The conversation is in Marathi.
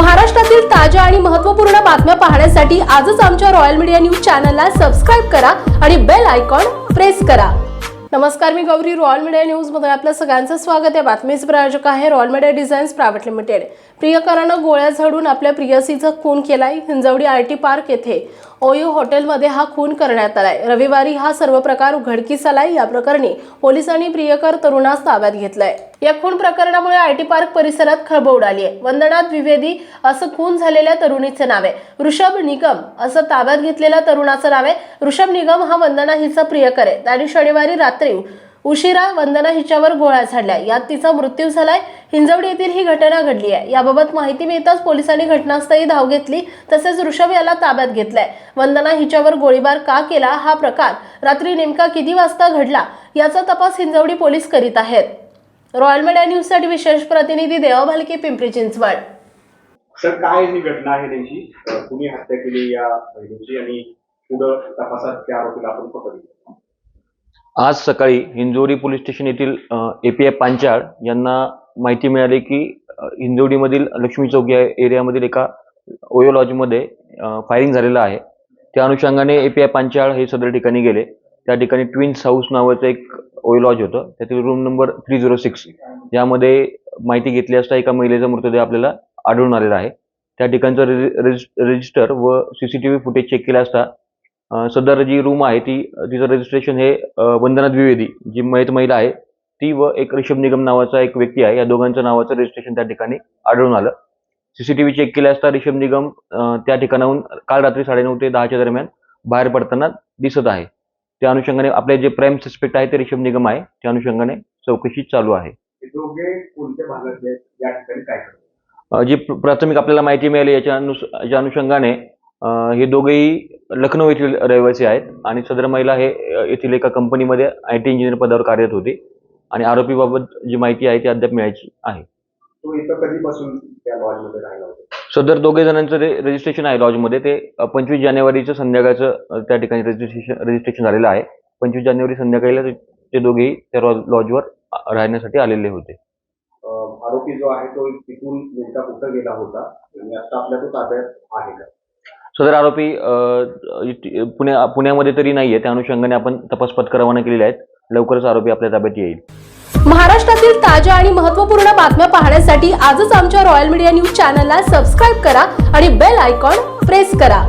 महाराष्ट्रातील ताज्या आणि महत्त्वपूर्ण बातम्या पाहण्यासाठी आजच आमच्या रॉयल मीडिया न्यूज चॅनलला सबस्क्राइब करा आणि बेल आयकॉन प्रेस करा। नमस्कार, मी गौरी, रॉयल मीडिया न्यूज मध्ये आपल्या सगळ्यांचं स्वागत आहे। बातमीचे प्रायोजक आहे Royal Media Designs Private Limited. प्रियकरानं गोळ्या झाडून आपल्या प्रियसीचा खून केलाय। हिंजवडी आरटी पार्क येथे ओयो हॉटेलमध्ये हा खून करण्यात आलाय। रविवारी हा सर्व प्रकार उघडकीस आलाय। या प्रकरणी पोलिसांनी प्रियकर तरुणास ताब्यात घेतलाय। या खून प्रकरणामुळे आरटी पार्क परिसरात खळबळ उडाली आहे। वंदना द्विवेदी असं खून झालेल्या तरुणीचे नाव आहे। ऋषभ निगम असं ताब्यात घेतलेल्या तरुणाचं नाव आहे। ऋषभ निगम हा वंदना हिचा प्रियकर आहे। त्याने शनिवारी रात्री उशिरा वंदना हिच्यावर गोळ्या झाडल्या, यात तिचा मृत्यू झालाय। हिंजवडी येथील ही घटना घडली आहे। याबाबत माहिती मिळताच पोलिसांनी घटनास्थळी धाव घेतली, तसेच ऋषभ याला ताब्यात घेतलाय। वंदना हिच्यावर गोळीबार का केला, हा प्रकार रात्री नेमका किती वाजता घडला, याचा तपास हिंजवडी पोलीस करीत आहेत। रॉयल मीडिया न्यूज साठी विशेष प्रतिनिधी देवा भालके, पिंपरी चिंचवड। सर, काय ही घटना आहे त्यांची? कुणी हत्या केली या बहिणीची आणि पुढे तपासात त्या आरोपीला आपण पकडले? आज सकाळी हिंजवडी पोलीस स्टेशन येथील API पांचाळ यांना माहिती मिळाली की हिंजवडीमधील लक्ष्मी चौक या एरियामधील एका ओयो लॉजमध्ये फायरिंग झालेलं आहे। त्या अनुषंगाने API पांचाळ हे सदर ठिकाणी गेले। त्या ठिकाणी ट्विन्स हाऊस नावाचं एक ओयो लॉज होतं, त्यातील रूम नंबर 306 यामध्ये माहिती घेतली असता एका महिलेचा मृतदेह आपल्याला आढळून आलेला आहे। त्या ठिकाणचं रजिस्टर व CCTV फुटेज चेक केला असता सदर जी रूम आहे तिचं रजिस्ट्रेशन हे वंदना द्विवेदी जी मयत महिला आहे ती व एक ऋषभ निगम नावाचा एक व्यक्ती आहे, या दोघांचं नावाचं रजिस्ट्रेशन त्या ठिकाणी आढळून आलं। CCTV चेक केले असता ऋषभ निगम त्या ठिकाणाहून काल रात्री 9:30 ते 10च्या दरम्यान बाहेर पडताना दिसत आहे। त्या अनुषंगाने आपले जे प्राइम सस्पेक्ट आहे ते ऋषभ निगम आहे, त्या अनुषंगाने चौकशी चालू आहे। दोघे कोणत्या भागातले या ठिकाणी काय करतात? जी प्राथमिक आपल्याला माहिती मिळाली याच्या अनुषंगाने हे दोघेही लखनौ येथील रहिवासी आहेत आणि सदर महिला हे येथील एका कंपनीमध्ये IT इंजिनियर पदावर कार्यरत होती आणि आरोपीबाबत जी माहिती आहे ती अद्याप मिळायची आहे। तो इथं कधीपासून त्या लॉजमध्ये राहिला होता? सदर दोघे जणांचं रजिस्ट्रेशन आहे लॉजमध्ये, ते 25 जानेवारीचं संध्याकाळचं त्या ठिकाणी रजिस्ट्रेशन झालेलं आहे। 25 जानेवारी संध्याकाळीला ते दोघेही त्या लॉजवर राहण्यासाठी आलेले होते। आरोपी जो आहे तो तिथून नेमका कुठं गेला होता आणि आता आपल्या तो ताब्यात आहे का? सदर आरोपी पुण्यामध्ये तरी नाहीये, त्या अनुषंगाने आपण तपास पथकं रवाना केलेले आहेत। लवकरच आरोपी आपल्या ताब्यात येईल। महाराष्ट्रातील ताज्या आणि महत्त्वपूर्ण बातम्या पाहण्यासाठी आजच आमच्या रॉयल मीडिया न्यूज चॅनलला सबस्क्राइब करा आणि बेल आयकॉन प्रेस करा।